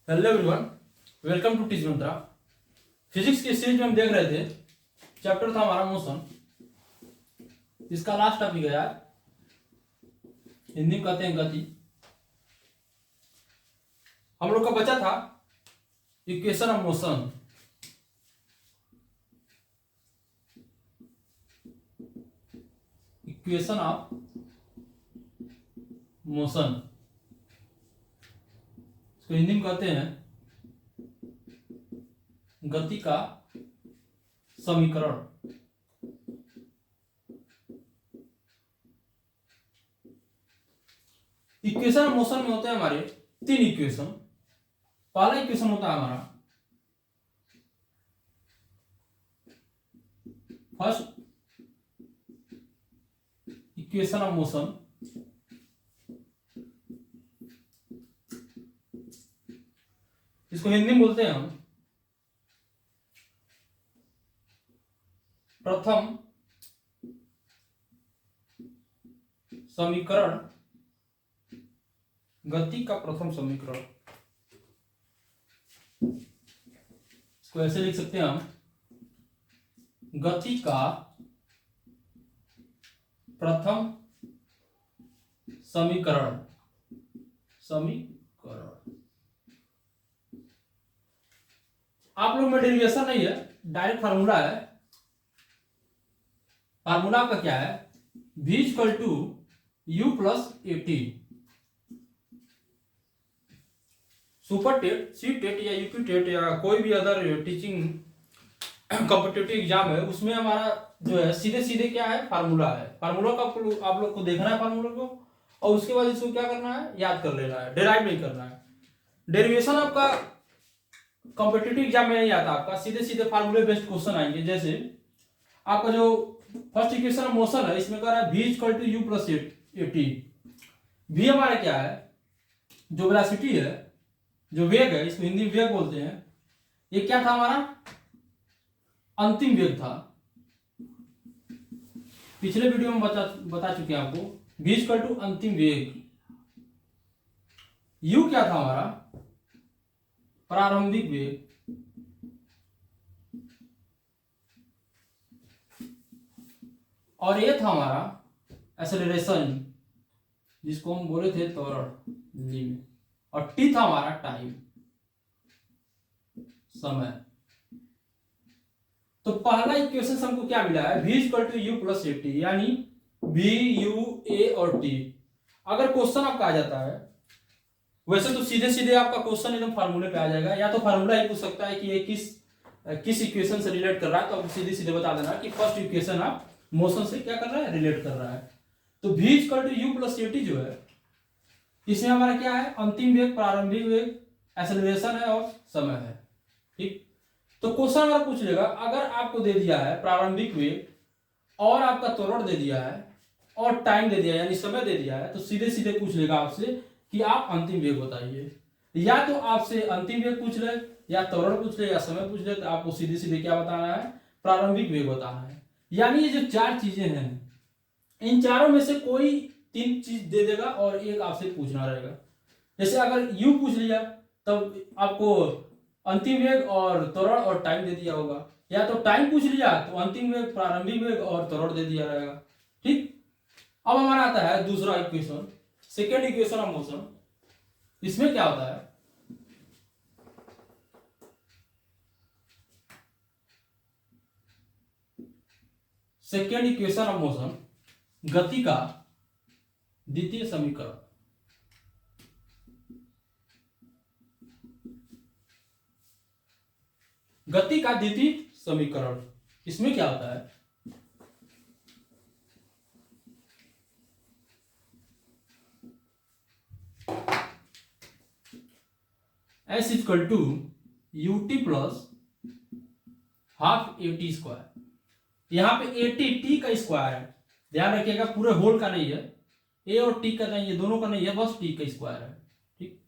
Hello everyone, welcome to teach mantra. Physics की series में हम देख रहे थे, चैप्टर था हमारा मोशन। इसका लास्ट टॉपिक है यार, हिंदी में कहते हैं गति। हम लोग का बचा था equation of motion. Equation of motion इसको हिंदी में कहते हैं गति का समीकरण। इक्वेशन ऑफ मोशन में होते हैं हमारे तीन इक्वेशन। पहला इक्वेशन होता है हमारा फर्स्ट इक्वेशन ऑफ मोशन। इसको हिंदी में बोलते हैं हम प्रथम समीकरण, गति का प्रथम समीकरण। इसको ऐसे लिख सकते हैं हम, गति का प्रथम समीकरण। आप लोग में डेरिवेशन नहीं है, डायरेक्ट फार्मूला है। फार्मूला आपका क्या है? v equal to u plus a t. Super TET, C TET या यूपी टेट या कोई भी अदर टीचिंग कॉम्पिटिटिव एग्जाम है, उसमें हमारा जो है सीधे सीधे क्या है? फार्मूला है। फार्मूला का आप लोग को देखना है फार्मूला को, और उसके बाद इसको क्या करना है? याद कर लेना है, डेराइव नहीं करना है। डेरिवेशन आपका कॉम्पिटिटिव एग्जाम में नहीं आता, आपका सीधे सीधे फार्मूले बेस्ड क्वेश्चन आएंगे। जैसे आपका जो फर्स्ट इक्वेशन ऑफ मोशन है, इसमें कह रहा है v equal to u plus a t. v हमारा क्या है? जो वेलोसिटी है, जो वेग है, इसको हिंदी में वेग बोलते हैं। ये क्या था हमारा? अंतिम वेग था। पिछले वीडियो में बता चुके हैं आपको, v इक्वल टू अंतिम वेग। u क्या था हमारा? प्रारंभिक वेग। और ये था हमारा एक्सेलरेशन, जिसको हम बोले थे त्वरण हिंदी में। और टी था हमारा टाइम, समय। तो पहला इक्वेशन से हमको क्या मिला है? v equal to u plus a t, यानी v u a और t। अगर क्वेश्चन आपका आ जाता है, वैसे तो सीधे सीधे आपका क्वेश्चन एकदम फार्मूले पे आ जाएगा, या तो फार्मूला ही पूछ सकता है कि ये किस इक्वेशन से रिलेट कर रहा है, तो आप सीधे सीधे बता देना कि फर्स्ट इक्वेशन आप मोशन से क्या कर रहा है? रिलेट कर रहा है। तो v equal to u plus a t जो है, इसमें हमारा क्या है? अंतिम वेग, प्रारंभिक वेग, एक्सेलरेशन है और समय है। ठीक, तो क्वेश्चन अगर पूछ लेगा, अगर आपको दे दिया है प्रारंभिक वेग और आपका त्वरण दे दिया है और टाइम दे दिया है, यानी समय दे दिया है, तो सीधे सीधे पूछ लेगा आपसे कि आप अंतिम वेग बताइए। या तो आपसे अंतिम वेग पूछ ले, या त्वरण पूछ ले, या समय पूछ ले, तो आपको सीधे सीधे क्या बताना है? प्रारंभिक वेग बताना है। यानी ये जो चार चीजें हैं, इन चारों में से कोई तीन चीज दे देगा और एक आपसे पूछना रहेगा। जैसे अगर u पूछ लिया, तब आपको अंतिम वेग और त्वरण और टाइम दे दिया होगा, या तो टाइम पूछ लिया तो अंतिम वेग, प्रारंभिक वेग और त्वरण दे दिया रहेगा। ठीक, अब हमारा आता है दूसरा equation, second equation of motion. इसमें क्या होता है? सेकेंड इक्वेशन ऑफ मोशन, गति का द्वितीय समीकरण। गति का द्वितीय समीकरण, इसमें क्या होता है? s equal to u t plus half a t square. यहां पे ए टी टी का स्क्वायर है, ध्यान रखिएगा, पूरे होल का नहीं है, ए और टी का नहीं है, दोनों का नहीं है, बस टी का स्क्वायर है। ठीक,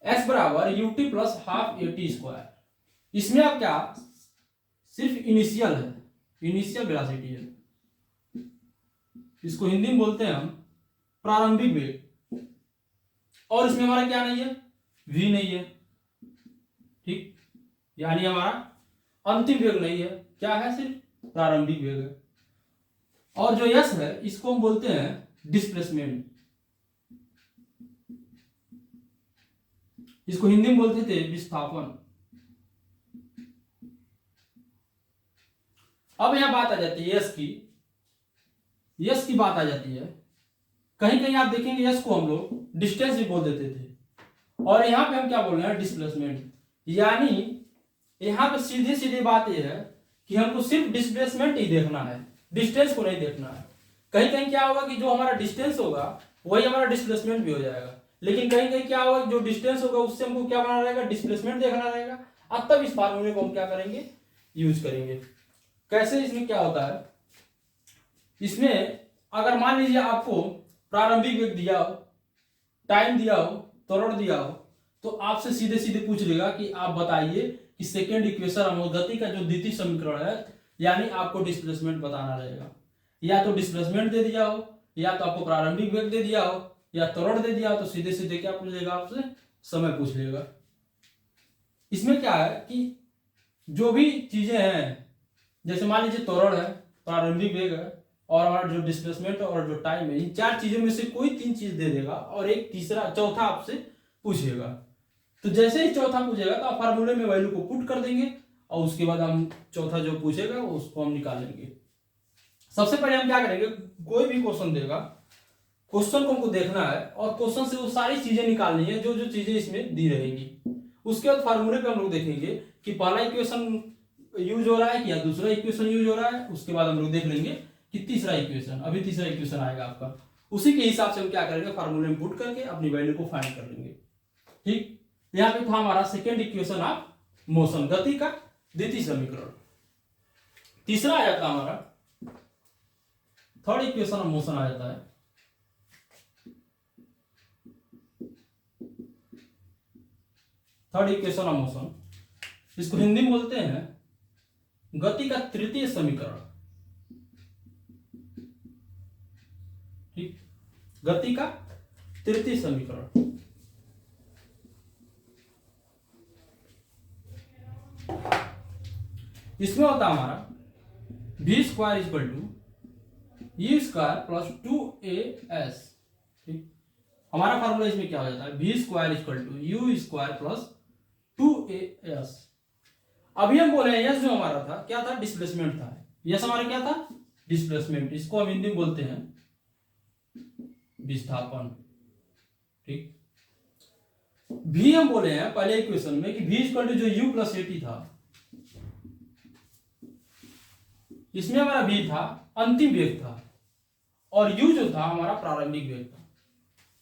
s बराबर you t plus half a t square. इसमें आप क्या, सिर्फ इनिशियल है, इनिशियल वेलोसिटी है। इसको हिंदी में बोलते हैं हम प्रारंभिक वेग। और इसमें हमारा क्या नहीं है? v नहीं है, ठीक, यानी हमारा अंतिम वेग नहीं है, क्या है, सिर्फ प्रारंभिक वेग है। और जो यस है इसको हम बोलते हैं डिस्प्लेसमेंट, इसको हिंदी में बोलते थे विस्थापन। अब यहां बात आ जाती है यस की, यस की बात आ जाती है। कहीं कहीं आप देखेंगे यस को हम लोग डिस्टेंस भी बोल देते थे, और यहां पे हम क्या बोल रहे हैं, डिस्प्लेसमेंट। यानी यहां पे सीधी सीधी बात यह है कि हमको सिर्फ डिस्प्लेसमेंट ही देखना है, डिस्टेंस को नहीं देखना है। कहीं कहीं क्या होगा कि जो हमारा डिस्टेंस होगा वही हमारा डिस्प्लेसमेंट भी हो जाएगा, लेकिन कहीं कहीं क्या होगा, जो डिस्टेंस होगा उससे हमको क्या बना रहेगा, डिस्प्लेसमेंट देखना रहेगा। अब तब इस फार्मूले को हम क्या करेंगे, यूज करेंगे। कैसे, इसमें क्या होता है, इसमें अगर मान लीजिए आपको प्रारंभिक वेग दिया हो, टाइम दिया हो, त्वरण दिया हो, तो आपसे सीधे सीधे पूछ लेगा कि आप बताइए कि सेकेंड इक्वेशन गति का जो द्वितीय समीकरण है, यानी आपको डिस्प्लेसमेंट बताना रहेगा। या तो डिस्प्लेसमेंट दे दिया हो, या तो आपको प्रारंभिक वेग दे दिया हो, या त्वरण दे दिया हो, तो सीधे सीधे क्या पूछ लेगा आपसे, समय पूछ लेगा। इसमें क्या है कि जो भी चीजें हैं, जैसे मान लीजिए त्वरण है, प्रारंभिक वेग है, और हमारा जो डिस्प्लेसमेंट और जो टाइम है, इन चार चीजों में से कोई तीन चीज दे देगा और एक तीसरा चौथा आपसे पूछेगा। तो जैसे ही चौथा पूछेगा तो आप फार्मूले में वैल्यू को पुट कर देंगे, और उसके बाद हम चौथा जो पूछेगा उसको हम निकालेंगे। सबसे पहले हम क्या करेंगे, कोई भी क्वेश्चन देगा, क्वेश्चन को हमको देखना है और क्वेश्चन से वो सारी चीजें निकालनी है जो जो चीजें इसमें दी रहेंगी। उसके बाद फार्मूले पे हम लोग देखेंगे कि पहला इक्वेशन यूज हो रहा है या दूसरा इक्वेशन यूज हो रहा है। उसके बाद हम लोग देख लेंगे कि तीसरा इक्वेशन, अभी तीसरा इक्वेशन आएगा आपका, उसी के हिसाब से हम क्या करेंगे, फार्मूले में पुट करके अपनी वैल्यू को फाइंड कर लेंगे। ठीक, यहाँ पे था हमारा सेकेंड इक्वेशन ऑफ मोशन, गति का द्वितीय समीकरण। तीसरा आ जाता हमारा थर्ड इक्वेशन ऑफ मोशन आ जाता है। थर्ड इक्वेशन ऑफ मोशन, इसको हिंदी में बोलते हैं गति का तृतीय समीकरण। ठीक, गति का तृतीय समीकरण। इसमें होता हमारा v square equal to u square plus 2as। ठीक, हमारा फार्मूला इसमें क्या हो जाता है, v square equal to u square plus 2as। अभी हम बोले हैं यस जो हमारा था क्या था, डिस्प्लेसमेंट था। यस हमारा क्या था, डिस्प्लेसमेंट, इसको हम हिंदी में बोलते हैं विस्थापन। ठीक, v हम बोले हैं पहले इक्वेशन में कि v इक्वल टू जो u प्लस एटी था, इसमें हमारा v था अंतिम वेग था, और u जो था हमारा प्रारंभिक वेग था।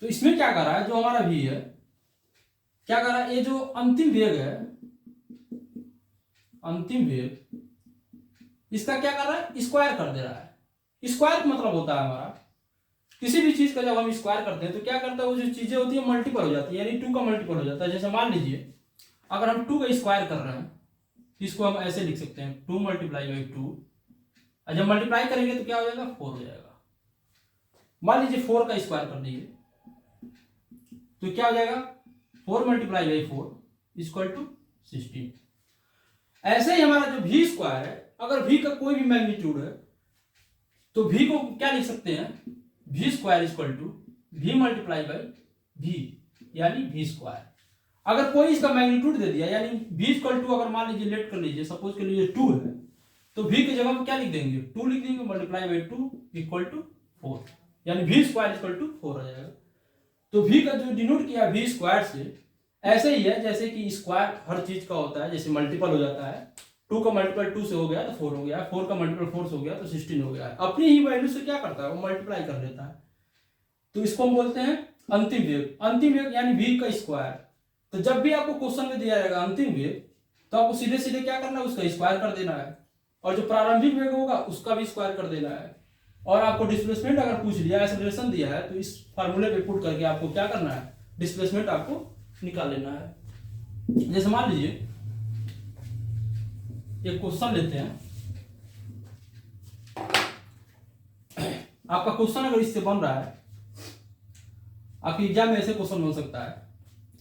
तो इसमें क्या कर रहा है, जो हमारा v है क्या कर रहा है, ये जो अंतिम वेग है, अंतिम वेग, इसका क्या कर रहा है, स्क्वायर कर दे रहा है। स्क्वायर का मतलब होता है हमारा किसी भी चीज का जब हम स्क्वायर करते हैं तो क्या करता है, वो जो चीजें होती है मल्टीपल हो जाती है, यानी 2 का मल्टीपल हो जाता है। जैसे मान लीजिए अगर हम 2 का स्क्वायर कर रहे हैं, इसको हम ऐसे लिख सकते हैं 2 मल्टीप्लाई बाई 2, और जब मल्टीप्लाई करेंगे तो क्या हो जाएगा, 4 हो जाएगा। मान लीजिए 4 का स्क्वायर कर दिए तो क्या हो जाएगा, 4 मल्टीप्लाई बाई 4 इक्वल टू 16। ऐसे ही हमारा जो v स्क्वायर है, अगर v का कोई भी मैग्नीट्यूड है तो v को क्या लिख सकते हैं, v square equal to v multiply by v, यानी v स्क्वायर। अगर कोई इसका मैग्नीट्यूड दे दिया, यानी v इक्वल टू, अगर मान लीजिए लेट कर लीजिए, सपोज कर लीजिए 2 है, तो v की जगह पर क्या लिख देंगे, 2 लिख देंगे मल्टीप्लाई बाई 2 इक्वल टू 4, यानी v स्क्वायर इक्वल टू 4 आ जाएगा। तो v का जो डिनोट किया v स्क्वायर से, ऐसे ही है जैसे कि स्क्वायर हर चीज का होता है, जैसे मल्टीपल हो जाता है, 2 का मल्टीपल 2 से हो गया तो 4 हो गया, 4 का मल्टीपल 4 से हो गया तो 16 हो गया। अपनी ही वैल्यू से क्या करता है, वो मल्टीप्लाई कर देता है। तो इसको हम बोलते हैं अंतिम वेग। अंतिम वेग यानी v का स्क्वायर। तो जब भी आपको क्वेश्चन में दिया जाएगा अंतिम वेग, तो आपको सीधे सीधे क्या करना है, उसका स्क्वायर कर देना है, और जो प्रारंभिक वेग होगा उसका भी स्क्वायर कर देना है। और आपको डिस्प्लेसमेंट अगर पूछ लिया, एक्सेलरेशन दिया है, तो इस फार्मूले पे पुट करके आपको क्या करना है, डिस्प्लेसमेंट आपको निकाल लेना है। जैसे मान लीजिए एक क्वेश्चन लेते हैं, आपका क्वेश्चन अगर इससे बन रहा है, आपके एग्जाम में ऐसे क्वेश्चन बन सकता है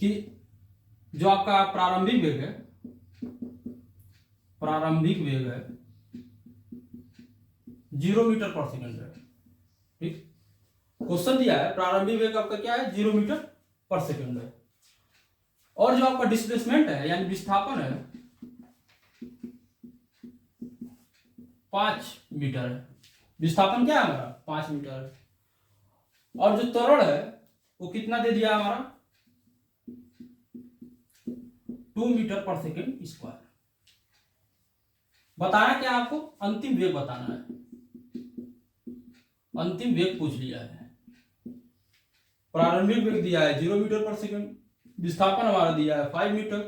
कि जो आपका प्रारंभिक वेग है प्रारंभिक वेग है 0 मीटर पर सेकंड है। ठीक, क्वेश्चन दिया है प्रारंभिक वेग आपका क्या है 0 मीटर पर सेकंड है, और जो आपका डिस्प्लेसमेंट है यानी विस्थापन है 5 मीटर है। विस्थापन क्या है हमारा 5 मीटर है, और जो त्वरण है वो कितना दे दिया हमारा 2 मीटर पर सेकेंड स्क्वायर। बताना क्या आपको, अंतिम वेग बताना है, अंतिम वेग पूछ लिया है। प्रारंभिक वेग दिया है 0 मीटर पर सेकेंड, विस्थापन हमारा दिया है 5 मीटर,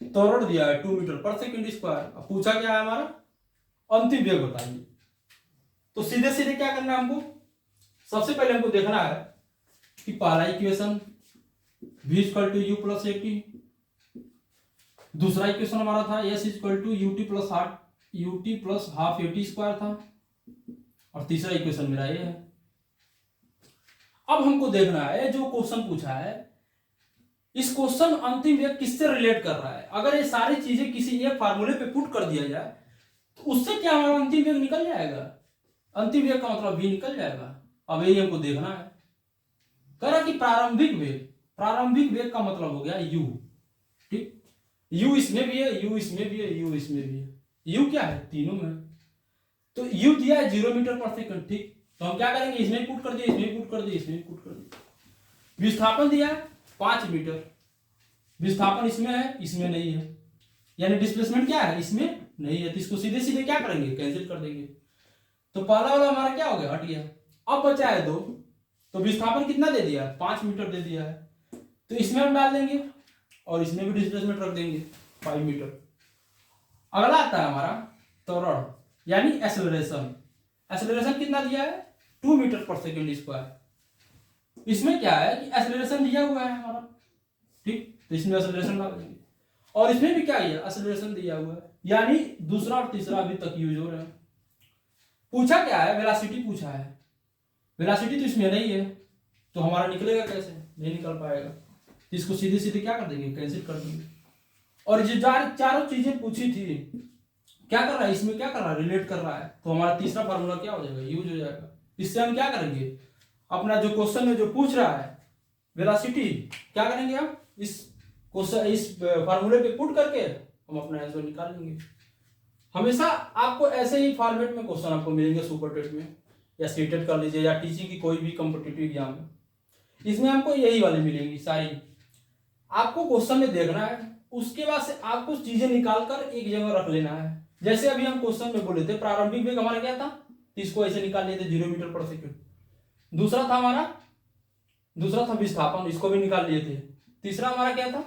त्वरण दिया है 2 मीटर पर सेकेंड स्क्वायर। अब पूछा क्या है हमारा अंतिम वेग बताइए। तो सीधे सीधे क्या करना है हमको, सबसे पहले हमको देखना है कि पहला equation v equal to u plus a t, दूसरा इक्वेशन हमारा था s equal to u t plus half a t square था, और तीसरा इक्वेशन मेरा ये है। अब हमको देखना है जो क्वेश्चन पूछा है इस क्वेश्चन अंतिम वेग किससे रिलेट कर रहा है। अगर ये सारी चीजें किसी एक फार्मूले पे पुट कर दिया जाए तो उससे क्या हमारा अंतिम वेग निकल जाएगा, अंतिम वेग का मतलब v निकल जाएगा। अब यही हमको देखना है। कह रहा कि प्रारंभिक वेग का मतलब हो गया u। ठीक, u इसमें भी है, u इसमें भी है, u इसमें भी है, u क्या है तीनों में। तो u दिया है 0 मीटर पर सेकंड। ठीक, तो हम क्या करेंगे इसमें पुट कर दिए, इसमें पुट कर दिए, इसमें पुट कर दिए। विस्थापन दिया है 5 मीटर, विस्थापन इसमें है इसमें नहीं है, यानी डिस्प्लेसमेंट क्या है इसमें नहीं है, तो इसको सीधे सीधे क्या करेंगे कैंसिल कर देंगे। तो पहला वाला हमारा क्या हो गया हट गया। अब बचा है 2, तो विस्थापन कितना दे दिया 5 मीटर दे दिया है, तो इसमें हम डाल देंगे और इसमें भी डिस्प्लेसमेंट रख देंगे 5 मीटर। अगला आता है हमारा त्वरण यानी एक्सेलरेशन। एक्सेलरेशन कितना दिया है 2 मीटर पर सेकेंड स्क्वायर। इसमें क्या है कि एक्सेलरेशन दिया हुआ है हमारा। ठीक, तो इसमें एक्सेलरेशन डाल देंगे, और इसमें भी क्या है एक्सेलरेशन दिया हुआ है, यानी दूसरा और तीसरा अभी तक यूज हो रहे हैं। पूछा क्या है वेलोसिटी पूछा है, वेलोसिटी तो इसमें नहीं है, तो हमारा निकलेगा कैसे, नहीं निकल पाएगा। तो इसको सीधे सीधे क्या कर देंगे कैंसिल कर देंगे। और जो चारों चीजें पूछी थी क्या कर रहा है इसमें, क्या कर रहा है रिलेट कर रहा है, तो हमारा तीसरा फार्मूला क्या हो जाएगा यूज हो जाएगा। इससे हम क्या करेंगे अपना जो क्वेश्चन में जो पूछ रहा है वेलोसिटी क्या करेंगे हम इस क्वेश्चन इस फार्मूले पे पुट करके हम अपना आंसर निकाल लेंगे। हमेशा आपको ऐसे ही फॉर्मेट में क्वेश्चन आपको मिलेंगे सुपर टेट में या सीटेट कर लीजिए या टीचिंग की कोई भी कॉम्पिटिटिव एग्जाम में, इसमें हमको यही वाली मिलेंगी सारी। आपको क्वेश्चन में देखना है, उसके बाद से आपको चीजें निकाल कर एक जगह रख लेना है। जैसे अभी हम क्वेश्चन में बोले थे प्रारंभिक वेग हमारा क्या था, तो इसको ऐसे निकाल लिए थे 0 मीटर पर सेकेंड। दूसरा था विस्थापन, इसको भी निकाल लिए थे। तीसरा हमारा क्या था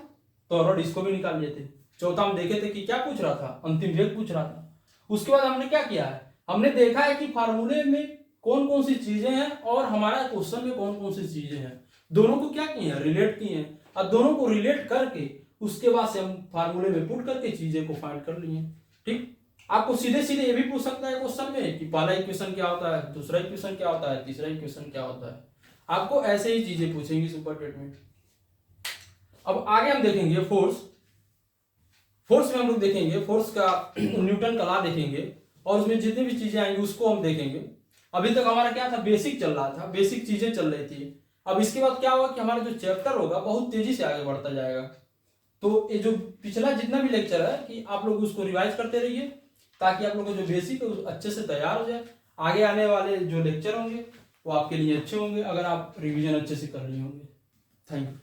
त्वरण, इसको भी निकाल लिए थे। चौथा हम देखे थे कि क्या पूछ रहा था अंतिम वेग पूछ रहा था। उसके बाद हमने क्या किया है, हमने देखा है कि फार्मूले में कौन कौन सी चीजें हैं और हमारा क्वेश्चन में कौन कौन सी चीजें हैं, दोनों को क्या किए हैं रिलेट किए हैं, और दोनों को रिलेट करके उसके बाद से हम फार्मूले में पुट करके चीजें को फाइंड कर लिए। ठीक, आपको सीधे सीधे ये भी पूछ सकता है क्वेश्चन में कि पहला इक्वेशन क्या होता है, दूसरा इक्वेशन क्या होता है, तीसरा इक्वेशन क्या होता है। आपको ऐसे ही चीजें पूछेंगी सुपर टेट में। अब आगे हम देखेंगे फोर्स में हम लोग देखेंगे फोर्स का न्यूटन का लॉ देखेंगे, और उसमें जितनी भी चीजें आएंगी उसको हम देखेंगे। अभी तक हमारा क्या था बेसिक चल रहा था, बेसिक चीजें चल रही थी। अब इसके बाद क्या होगा कि हमारा जो चैप्टर होगा बहुत तेजी से आगे बढ़ता जाएगा। तो ये जो पिछला जितना भी लेक्चर है कि आप लोग उसको रिवाइज करते रहिए ताकि आप लोग को जो बेसिक है अच्छे से तैयार हो जाए। आगे आने वाले जो लेक्चर होंगे वो आपके लिए अच्छे होंगे अगर आप रिवीजन अच्छे से कर लिए होंगे। Thank you.